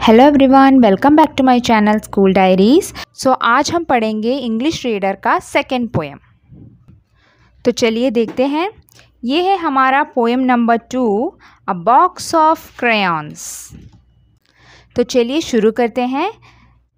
Hello everyone, welcome back to my channel school diaries. So आज हम पढ़ेंगे English reader का सेकंड पोएम। तो चलिए देखते हैं। ये है हमारा poem number 2, a box of crayons. तो चलिए शुरू करते हैं।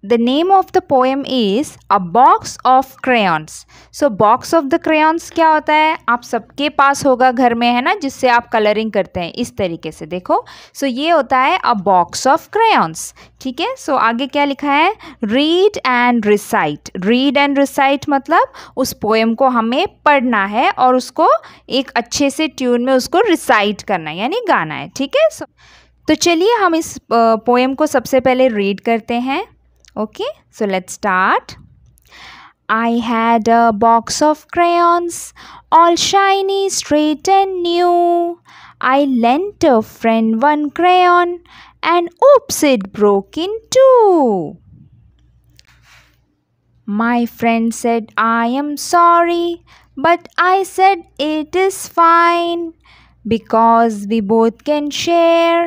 The name of the poem is A Box of Crayons. So box of the crayons क्या होता है? आप सबके पास होगा घर में, है ना, जिससे आप कलरिंग करते हैं इस तरीके से। देखो, सो ये होता है A Box of Crayons। ठीक है, सो आगे क्या लिखा है? Read and recite. Read and recite मतलब उस पोएम को हमें पढ़ना है और उसको एक अच्छे से ट्यून में उसको रिसाइट करना है, यानी गाना है। ठीक है, तो चलिए हम इस पोएम को सबसे पहले रीड करते हैं। Okay, so let's start. I had a box of crayons, all shiny, straight and new. I lent a friend one crayon, and oops, it broke in two. My friend said, I am sorry, but I said it is fine, because we both can share.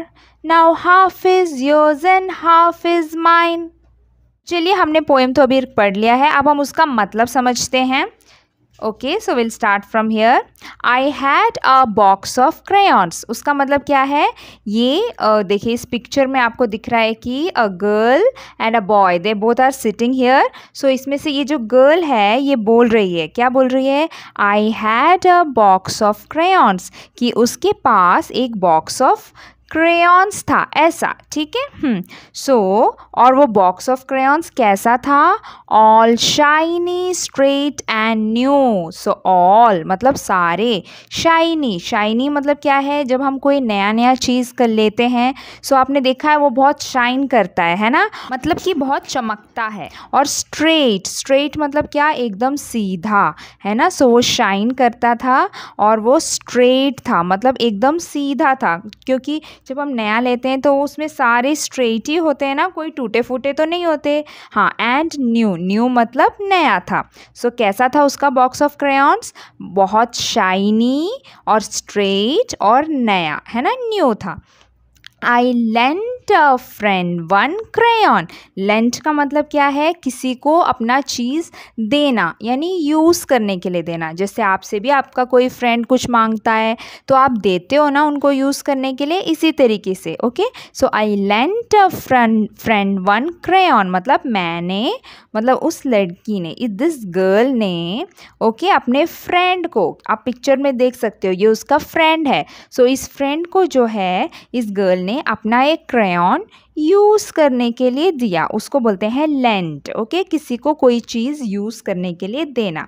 Now half is yours and half is mine. चलिए, हमने poem तो अभी पढ़ लिया है, अब हम उसका मतलब समझते हैं। Okay, so will start from here. I had a box of crayons, उसका मतलब क्या है? ये देखिए, इस पिक्चर में आपको दिख रहा है कि a girl and a boy, they both are sitting here. So इसमें से ये जो गर्ल है ये बोल रही है, क्या बोल रही है? I had a box of crayons, कि उसके पास एक बॉक्स ऑफ क्रेयॉन्स था, ऐसा। ठीक है, सो और वो बॉक्स ऑफ क्रेयॉन्स कैसा था? All shiny, straight and new. So all मतलब सारे, शाइनी, शाइनी मतलब क्या है? जब हम कोई नया नया चीज़ कर लेते हैं, सो आपने देखा है वो बहुत शाइन करता है ना, मतलब कि बहुत चमकता है। और स्ट्रेट, स्ट्रेट मतलब क्या? एकदम सीधा, है ना। सो वो शाइन करता था और वो स्ट्रेट था, मतलब एकदम सीधा था, क्योंकि जब हम नया लेते हैं तो उसमें सारे स्ट्रेट ही होते हैं ना, कोई टूटे फूटे तो नहीं होते। हाँ, एंड न्यू, न्यू मतलब नया था। सो कैसा था उसका बॉक्स ऑफ क्रेयॉन्स? बहुत शाइनी और स्ट्रेट और नया, है ना, न्यू था। I lent a friend one crayon. Lent का मतलब क्या है? किसी को अपना चीज़ देना, यानी यूज़ करने के लिए देना। जैसे आपसे भी आपका कोई फ्रेंड कुछ मांगता है तो आप देते हो ना उनको यूज़ करने के लिए, इसी तरीके से। Okay, so I lent a friend one crayon मतलब मैंने, मतलब उस लड़की ने, दिस गर्ल ने, ओके, अपने फ्रेंड को, आप पिक्चर में देख सकते हो ये उसका फ्रेंड है। सो इस फ्रेंड को जो है, इस गर्ल ने अपना एक क्रेयॉन यूज़ करने के लिए दिया, उसको बोलते हैं लेंट। ओके, किसी को कोई चीज़ यूज़ करने के लिए देना।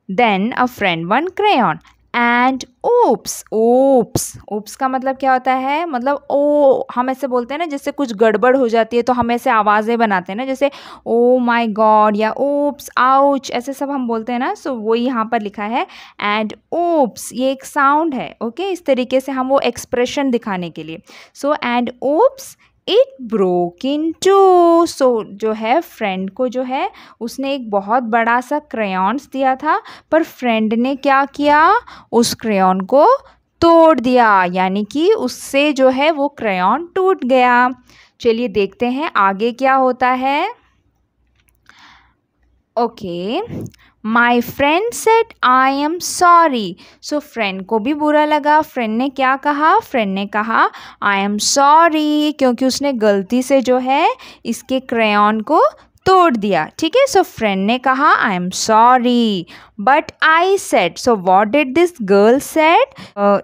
Then a friend one crayon and oops. Oops, oops का मतलब क्या होता है? मतलब ओ, हम ऐसे बोलते हैं ना, जैसे कुछ गड़बड़ हो जाती है तो हम ऐसे आवाज़ें बनाते हैं ना, जैसे ओ माई गॉड या ओप्स, आउच, ऐसे सब हम बोलते हैं ना। सो वो यहाँ पर लिखा है एंड ओप्स, ये एक साउंड है। ओके, इस तरीके से हम वो एक्सप्रेशन दिखाने के लिए। So and oops it broke in two. So जो है फ्रेंड को जो है, उसने एक बहुत बड़ा सा क्रेयॉन्स दिया था, पर फ्रेंड ने क्या किया? उस क्रेयॉन को तोड़ दिया, यानी कि उससे जो है वो क्रेयॉन टूट गया। चलिए देखते हैं आगे क्या होता है। Okay, my friend said I am sorry. So friend को भी बुरा लगा। फ्रेंड ने क्या कहा? फ्रेंड ने कहा आई एम सॉरी, क्योंकि उसने गलती से जो है इसके क्रेयॉन को तोड़ दिया। ठीक है, सो फ्रेंड ने कहा I am sorry, but I said. So what did this girl said?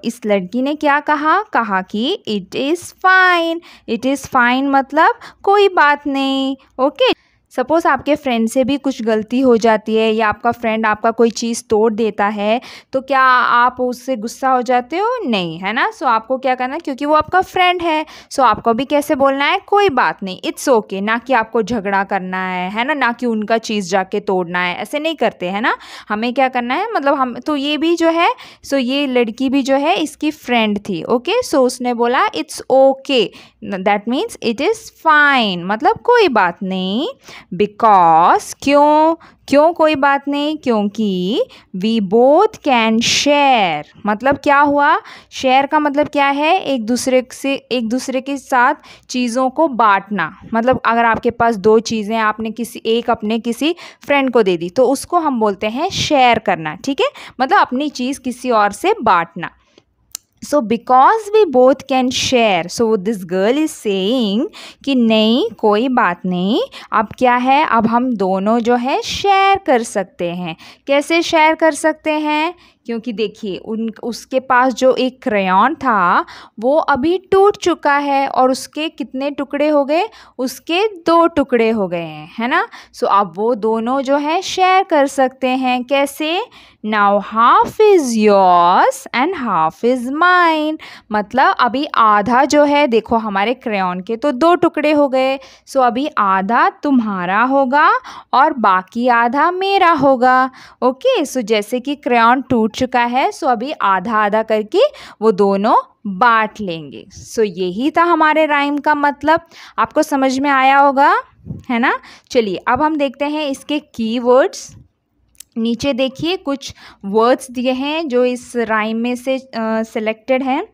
इस लड़की ने क्या कहा? कहा कि it is fine. It is fine मतलब कोई बात नहीं। ओके, सपोज़ आपके फ्रेंड से भी कुछ गलती हो जाती है, या आपका फ्रेंड आपका कोई चीज़ तोड़ देता है, तो क्या आप उससे गुस्सा हो जाते हो? नहीं, है ना। सो आपको क्या करना है, क्योंकि वो आपका फ्रेंड है, सो आपको भी कैसे बोलना है? कोई बात नहीं, इट्स ओके। ना कि आपको झगड़ा करना है ना, ना कि उनका चीज़ जाके तोड़ना है, ऐसे नहीं करते हैं ना। हमें क्या करना है, मतलब हम तो ये भी जो है, सो ये लड़की भी जो है इसकी फ्रेंड थी। ओके, सो उसने बोला it's okay, that means it is fine, मतलब कोई बात नहीं। बिकॉज क्यों, क्यों कोई बात नहीं, क्योंकि वी बोथ कैन शेयर। मतलब क्या हुआ, शेयर का मतलब क्या है, एक दूसरे के साथ चीज़ों को बांटना। मतलब अगर आपके पास दो चीज़ें आपने एक अपने किसी फ्रेंड को दे दी तो उसको हम बोलते हैं शेयर करना, ठीक है, मतलब अपनी चीज़ किसी और से बांटना। So because we both can share, so this girl is saying कि नहीं कोई बात नहीं, अब क्या है, अब हम दोनों जो है शेयर कर सकते हैं। कैसे शेयर कर सकते हैं, क्योंकि देखिए उसके पास जो एक क्रेयॉन था वो अभी टूट चुका है और उसके कितने टुकड़े हो गए, उसके 2 टुकड़े हो गए हैं, है ना। सो अब वो दोनों जो है शेयर कर सकते हैं। कैसे, now half is yours and half is mine. मतलब अभी आधा जो है, देखो हमारे क्रेयॉन के तो 2 टुकड़े हो गए, सो अभी आधा तुम्हारा होगा और बाकी आधा मेरा होगा। ओके, सो जैसे कि क्रेयॉन टूट चुका है, सो अभी आधा आधा करके वो दोनों बांट लेंगे। सो यही था हमारे राइम का मतलब। आपको समझ में आया होगा, है ना। चलिए अब हम देखते हैं इसके कीवर्ड्स। नीचे देखिए कुछ वर्ड्स दिए हैं जो इस राइम में से सिलेक्टेड हैं,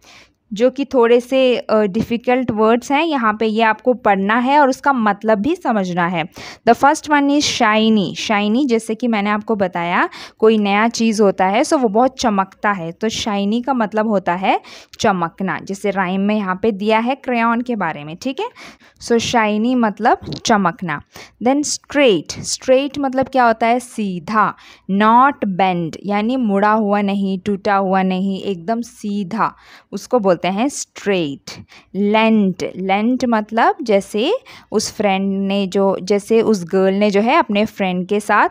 जो कि थोड़े से डिफ़िकल्ट वर्ड्स हैं। यहाँ पे ये आपको पढ़ना है और उसका मतलब भी समझना है। The first one is shiny. Shiny जैसे कि मैंने आपको बताया, कोई नया चीज़ होता है सो वो बहुत चमकता है, तो शाइनी का मतलब होता है चमकना, जैसे राइम में यहाँ पे दिया है क्रेयॉन के बारे में, ठीक है। सो शाइनी मतलब चमकना। Then straight. स्ट्रेट मतलब क्या होता है, सीधा। नॉट बेंड यानी मुड़ा हुआ नहीं, टूटा हुआ नहीं, एकदम सीधा, उसको बोलते हैं स्ट्रेट। लेंट। लेंट मतलब जैसे उस फ्रेंड ने जैसे उस गर्ल ने जो है अपने फ्रेंड के साथ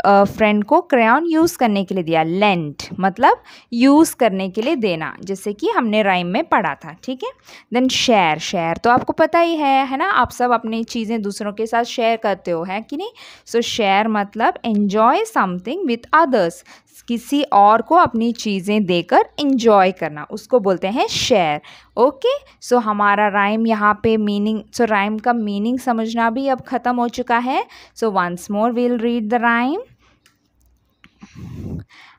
फ्रेंड को क्रेयॉन यूज़ करने के लिए दिया। लेंट मतलब यूज़ करने के लिए देना, जैसे कि हमने राइम में पढ़ा था, ठीक है। Then share. शेयर तो आपको पता ही है ना, आप सब अपनी चीज़ें दूसरों के साथ शेयर करते हो, है कि नहीं। सो शेयर मतलब एन्जॉय समथिंग विथ अदर्स, किसी और को अपनी चीज़ें देकर एंजॉय करना, उसको बोलते हैं शेयर। ओके, सो हमारा राइम यहाँ पे मीनिंग, सो राइम का मीनिंग समझना भी अब ख़त्म हो चुका है। So once more we'll read the rhyme.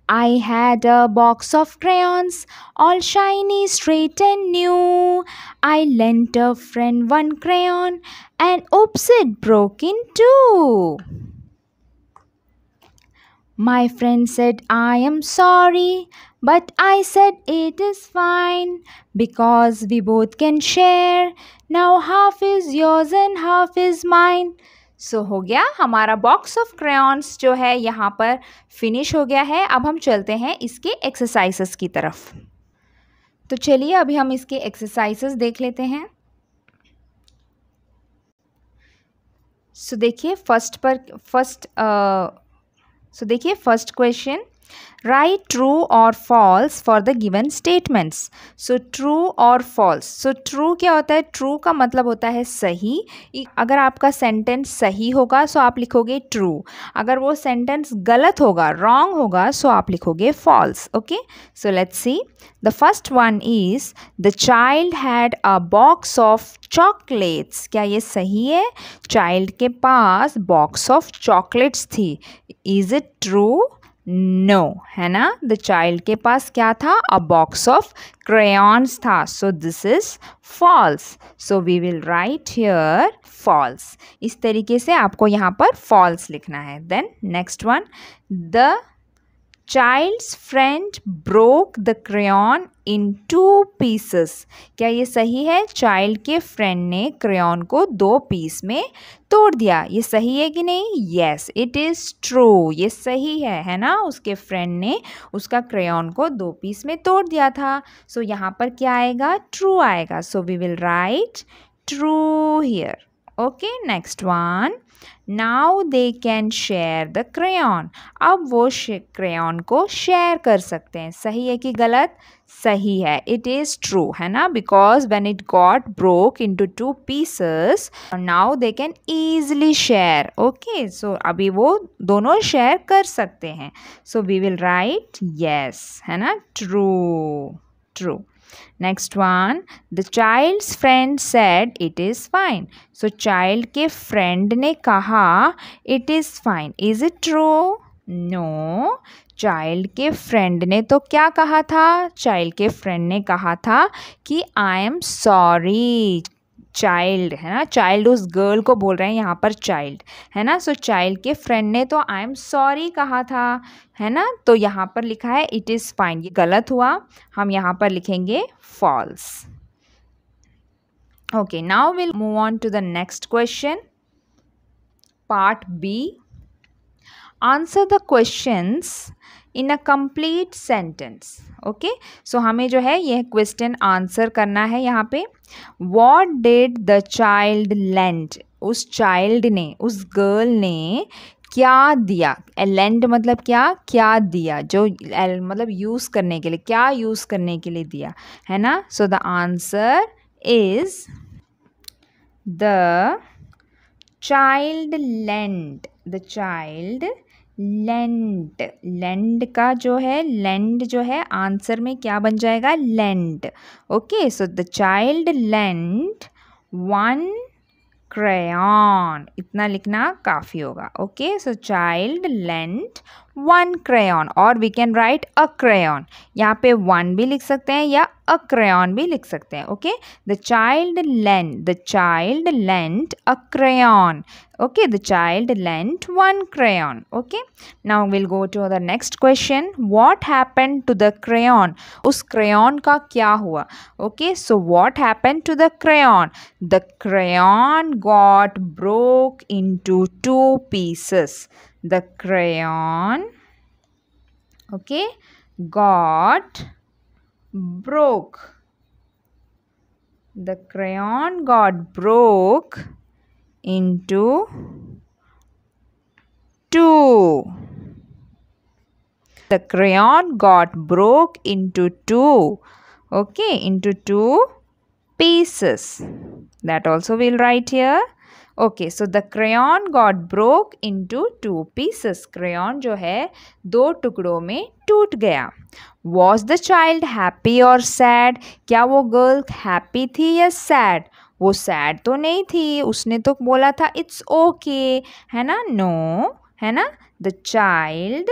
I had a box of crayons, all shiny, straight and new. I lent a friend one crayon, and oops, it broke in two. My friend said, I am sorry, but I said it is fine, because we both can share. Now half is yours and half is mine. सो हो गया हमारा box of crayons जो है यहाँ पर finish हो गया है। अब हम चलते हैं इसके एक्सरसाइजेस की तरफ। तो चलिए अभी हम इसके एक्सरसाइजेस देख लेते हैं। सो देखिए फर्स्ट क्वेश्चन, राइट ट्रू और false for the given statements. So true और फॉल्स। सो ट्रू क्या होता है, ट्रू का मतलब होता है सही। अगर आपका सेंटेंस सही होगा सो आप लिखोगे ट्रू, अगर वो सेंटेंस गलत होगा, रॉन्ग होगा, सो आप लिखोगे false. Okay, so let's see. The first one is the child had a box of chocolates. क्या ये सही है, चाइल्ड के पास बॉक्स ऑफ चॉकलेट्स थी। इज इट ट्रू, नो, है ना। द चाइल्ड के पास क्या था, अ बॉक्स ऑफ क्रेयॉन्स था, so this is false. So we will write here false. इस तरीके से आपको यहाँ पर फॉल्स लिखना है। Then next one, the child's friend broke the crayon in 2 pieces। क्या ये सही है, चाइल्ड के फ्रेंड ने क्रेयॉन को 2 पीस में तोड़ दिया, ये सही है कि नहीं। येस, इट इज़ ट्रू, ये सही है ना। उसके फ्रेंड ने उसका क्रेयॉन को 2 पीस में तोड़ दिया था, सो यहाँ पर क्या आएगा, ट्रू आएगा। So we will write true here. Okay, next one, now they can share the crayon. अब वो क्रेयॉन को शेयर कर सकते हैं, सही है कि गलत, सही है, इट इज़ ट्रू, है ना, because when it got broke into 2 pieces now they can easily share. Okay, so अभी वो दोनों शेयर कर सकते हैं, so we will write yes, है ना, true true. Next one, the child's friend said it is fine. So child के friend ने कहा it is fine. Is it true? No. Child के फ्रेंड ने तो क्या कहा था? चाइल्ड के फ्रेंड ने कहा था कि आई एम सॉरी. चाइल्ड है ना, चाइल्ड उस गर्ल को बोल रहे हैं यहाँ पर चाइल्ड है ना. सो चाइल्ड के फ्रेंड ने तो आई एम सॉरी कहा था है ना. तो यहाँ पर लिखा है इट इज़ फाइन. ये गलत हुआ, हम यहाँ पर लिखेंगे false. Okay, now will move on to the next question, part B. Answer the questions in a complete sentence. Okay, so हमें जो है यह क्वेश्चन आंसर करना है यहाँ पे. What did the child lend. उस चाइल्ड ने, उस गर्ल ने क्या दिया. लेंड मतलब क्या दिया, जो मतलब यूज़ करने के लिए, क्या यूज़ करने के लिए दिया है ना. So the answer is the child lend. The child lend. Lend का जो है, लेंड जो है आंसर में क्या बन जाएगा? Lend. Okay, so the child lend one crayon. इतना लिखना काफ़ी होगा. Okay, so child lent one crayon, और we can write a crayon. यहाँ पे वन भी लिख सकते हैं या अ crayon भी लिख सकते हैं. Okay, the child lent a crayon. Okay, the child lent one crayon. Okay, now we'll go to the next question. What happened to the crayon? उस crayon का क्या हुआ? Okay, so what happened to the crayon? The crayon got broke into two pieces. The crayon, okay, got broke. The crayon got broke into two. The crayon got broke into two. Okay, into two pieces. That also we'll write here. Okay, so the crayon got broke into two pieces. Crayon जो है दो टुकड़ों में टूट गया. Was the child happy or sad? क्या वो girl happy थी या सैड? वो सैड तो नहीं थी, उसने तो बोला था इट्स ओके है ना. नो है ना. The child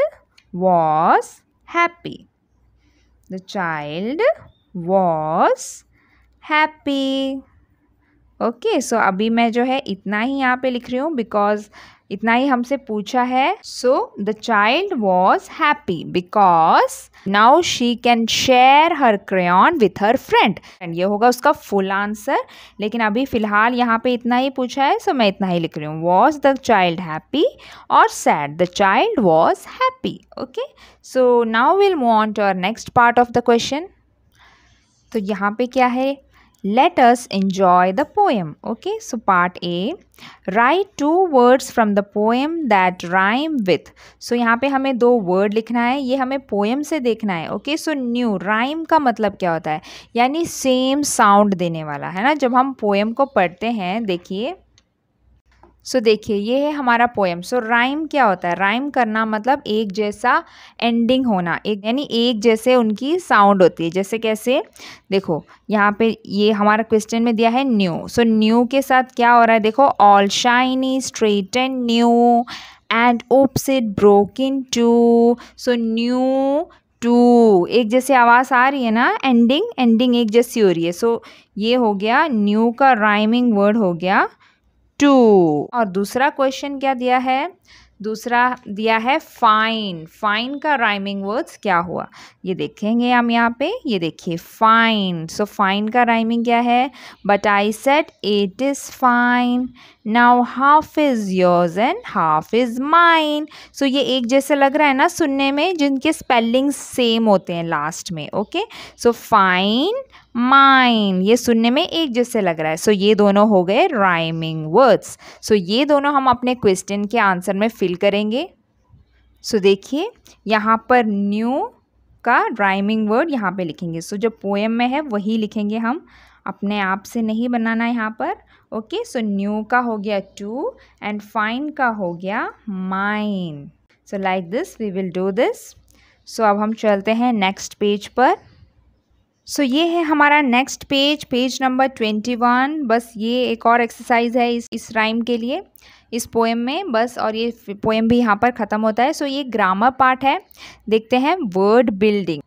was happy. The child was happy. Okay, so अभी मैं जो है इतना ही यहाँ पे लिख रही हूँ बिकॉज इतना ही हमसे पूछा है. सो the child was happy because now she can share her crayon with her friend. And ये होगा उसका फुल आंसर, लेकिन अभी फिलहाल यहाँ पे इतना ही पूछा है, सो मैं इतना ही लिख रही हूँ. वॉज द चाइल्ड हैप्पी और sad? The child was happy. Okay, so now will move on to our next part of the question. तो यहाँ पे क्या है? Let us enjoy the poem. Okay, so part A, write two words from the poem that rhyme with. So यहाँ पे हमें दो word लिखना है, ये हमें poem से देखना है. Okay, so new rhyme का मतलब क्या होता है? यानी same sound देने वाला है ना. जब हम poem को पढ़ते हैं, देखिए, सो देखिए ये है हमारा पोएम. सो राइम क्या होता है? राइम करना मतलब एक जैसा एंडिंग होना, एक यानी एक जैसे उनकी साउंड होती है. जैसे कैसे? देखो यहाँ पे ये हमारा क्वेश्चन में दिया है न्यू. सो न्यू के साथ क्या हो रहा है? देखो, all shiny straight and new and oops it broke in two. So new two, एक जैसी आवाज़ आ रही है ना. एंडिंग एक जैसी हो रही है. सो ये हो गया न्यू का राइमिंग वर्ड हो गया टू. और दूसरा क्वेश्चन क्या दिया है? दूसरा दिया है फाइन. फाइन का राइमिंग वर्ड्स क्या हुआ ये देखेंगे हम यहाँ पे. ये देखिए फाइन. सो फाइन का राइमिंग क्या है? But I said it is fine. Now half is yours and half is mine. So ये एक जैसे लग रहा है ना सुनने में, जिनके स्पेलिंग सेम होते हैं लास्ट में. ओके, सो फाइन, माइन, ये सुनने में एक जैसे लग रहा है. सो ये दोनों हो गए राइमिंग वर्ड्स. सो ये दोनों हम अपने क्वेश्चन के आंसर में फिल करेंगे. सो देखिए यहाँ पर न्यू का राइमिंग वर्ड यहाँ पे लिखेंगे. सो जो पोएम में है वही लिखेंगे हम, अपने आप से नहीं बनाना है यहाँ पर. ओके, सो न्यू का हो गया टू एंड फाइन का हो गया mine. So like this we will do this. So अब हम चलते हैं नेक्स्ट पेज पर. सो ये है हमारा नेक्स्ट पेज, पेज नंबर 21। बस ये एक और एक्सरसाइज है इस राइम के लिए, इस पोएम में बस, और ये पोएम भी यहाँ पर ख़त्म होता है। सो ये ग्रामर पार्ट है। देखते हैं वर्ड बिल्डिंग।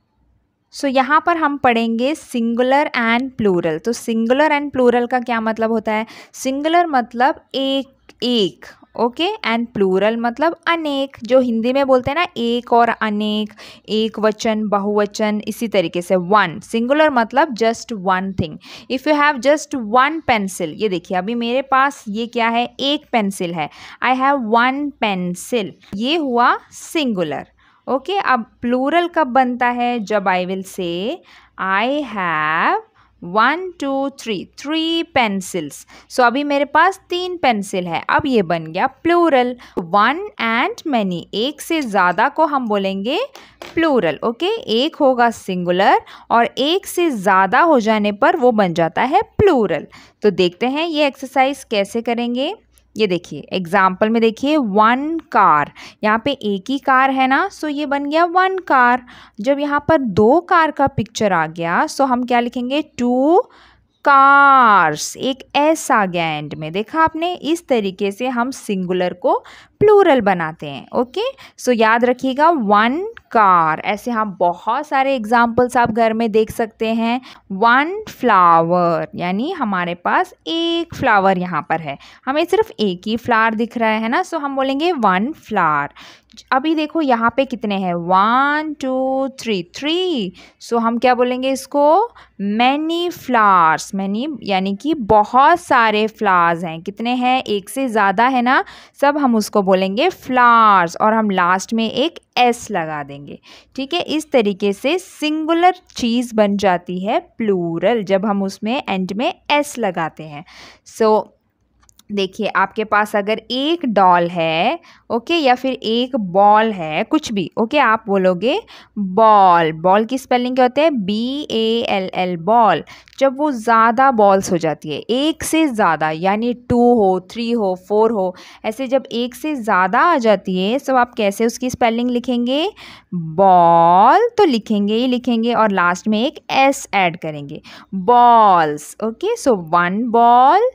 सो यहाँ पर हम पढ़ेंगे सिंगुलर एंड प्लूरल। तो सिंगुलर एंड प्लूरल का क्या मतलब होता है? सिंगुलर मतलब एक, ओके, एंड प्लूरल मतलब अनेक, जो हिंदी में बोलते हैं ना एक और अनेक, एक वचन, बहुवचन, इसी तरीके से वन। सिंगुलर मतलब just one thing. If you have just one pencil, ये देखिए अभी मेरे पास ये क्या है, एक पेंसिल है, आई हैव वन पेंसिल, ये हुआ सिंगुलर। ओके, अब प्लूरल कब बनता है? जब I will say I have 1 2 3 pencils. सो अभी मेरे पास 3 पेंसिल है, अब ये बन गया प्लूरल। वन एंड मैनी, एक से ज़्यादा को हम बोलेंगे प्लूरल। ओके, एक होगा सिंगुलर और एक से ज़्यादा हो जाने पर वो बन जाता है प्लूरल। तो देखते हैं ये एक्सरसाइज कैसे करेंगे। ये देखिए एग्जाम्पल में देखिए, वन कार, यहाँ पे एक ही कार है ना, सो ये बन गया वन कार। जब यहाँ पर 2 कार का पिक्चर आ गया, सो हम क्या लिखेंगे? 2 कार्स, एक एस आ गया एंड में, देखा आपने? इस तरीके से हम सिंगुलर को प्लूरल बनाते हैं। ओके, सो याद रखिएगा वन कार। ऐसे हम बहुत सारे एग्जाम्पल्स आप घर में देख सकते हैं। वन फ्लावर, यानी हमारे पास एक फ्लावर यहाँ पर है, हमें सिर्फ एक ही फ्लावर दिख रहा है ना, सो हम बोलेंगे वन फ्लावर। अभी देखो यहाँ पे कितने हैं, 1 2 3, सो हम क्या बोलेंगे इसको? Many flowers. मैनी यानी कि बहुत सारे फ्लावर्स हैं। कितने हैं? एक से ज़्यादा है ना, सब हम उसको बोलेंगे फ्लावर्स, और हम लास्ट में एक एस लगा देंगे। ठीक है, इस तरीके से सिंगुलर चीज़ बन जाती है प्लूरल जब हम उसमें एंड में एस लगाते हैं। सो देखिए आपके पास अगर एक डॉल है, ओके, या फिर एक बॉल है, कुछ भी, ओके, आप बोलोगे बॉल। बॉल की स्पेलिंग क्या होते हैं? BALL, ball. जब वो ज़्यादा बॉल्स हो जाती है, एक से ज़्यादा, यानी 2 हो, 3 हो, 4 हो, ऐसे जब एक से ज़्यादा आ जाती है, तो आप कैसे उसकी स्पेलिंग लिखेंगे? बॉल तो लिखेंगे ही लिखेंगे, और लास्ट में एक एस ऐड करेंगे, balls. Okay, so one ball,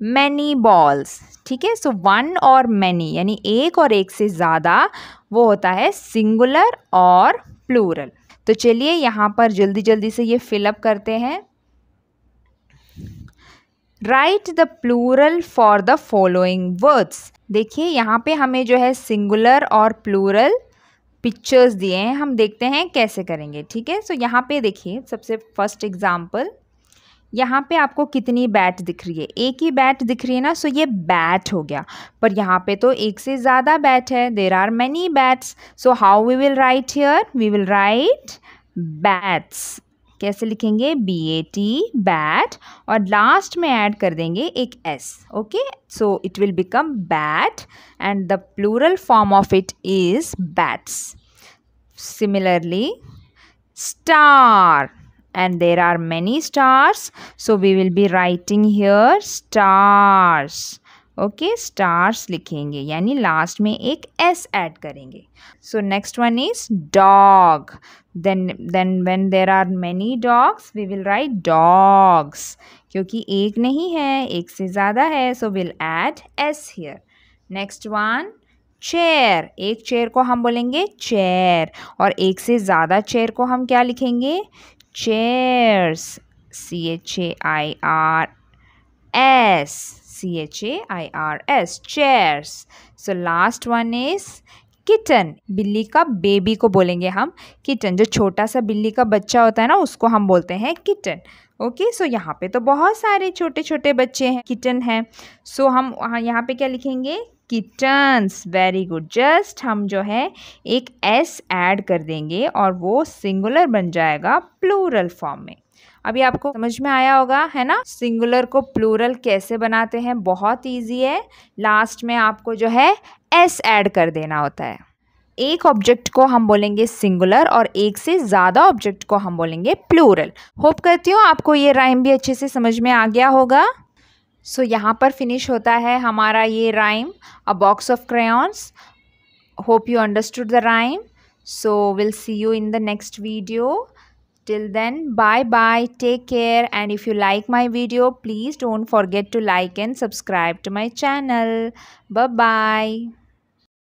many balls. ठीक है, सो वन और मैनी यानी एक और एक से ज़्यादा, वो होता है सिंगुलर और प्लूरल। तो चलिए यहाँ पर जल्दी जल्दी से ये फिलअप करते हैं। Write the plural for the following words. देखिए यहाँ पे हमें जो है सिंगुलर और प्लूरल पिक्चर्स दिए हैं, हम देखते हैं कैसे करेंगे। ठीक है, सो यहाँ पे देखिए सबसे फर्स्ट एग्जाम्पल, यहाँ पे आपको कितनी बैट दिख रही है? एक ही बैट दिख रही है ना, सो ये बैट हो गया। पर यहाँ पे तो एक से ज़्यादा बैट है, there are many bats. So how we will write here? We will write bats. कैसे लिखेंगे? BAT, बैट, और लास्ट में ऐड कर देंगे एक S। Okay, so it will become bat and the plural form of it is bats. Similarly, star, and there are many stars, so we will be writing here stars. Okay, stars लिखेंगे, यानी last में एक S add करेंगे। So next one is dog. Then when there are many dogs we will write dogs, क्योंकि एक नहीं है, एक से ज़्यादा है, so will add S here. Next one chair. एक चेयर को हम बोलेंगे चेयर, और एक से ज़्यादा चेयर को हम क्या लिखेंगे? Chairs, CHAIRS, chairs. So last one is kitten. बिल्ली का बेबी को बोलेंगे हम किटन। जो छोटा सा बिल्ली का बच्चा होता है ना, उसको हम बोलते हैं किटन। ओके, सो यहाँ पे तो बहुत सारे छोटे छोटे बच्चे हैं, किटन हैं, सो हम यहाँ पे क्या लिखेंगे? किटन्स। Very good. जस्ट हम जो है एक S ऐड कर देंगे और वो सिंगुलर बन जाएगा प्लूरल फॉर्म में। अभी आपको समझ में आया होगा, है ना? सिंगुलर को प्लूरल कैसे बनाते हैं? बहुत इजी है। लास्ट में आपको जो है S ऐड कर देना होता है। एक ऑब्जेक्ट को हम बोलेंगे सिंगुलर और एक से ज़्यादा ऑब्जेक्ट को हम बोलेंगे प्लूरल। होप करती हूँ आपको ये राइम भी अच्छे से समझ में आ गया होगा। सो यहाँ पर फिनिश होता है हमारा ये rhyme, a box of crayons. Hope you understood the rhyme. So will see you in the next video. Till then, bye bye, take care, and if you like my video, please don't forget to like and subscribe to my channel. Bye bye.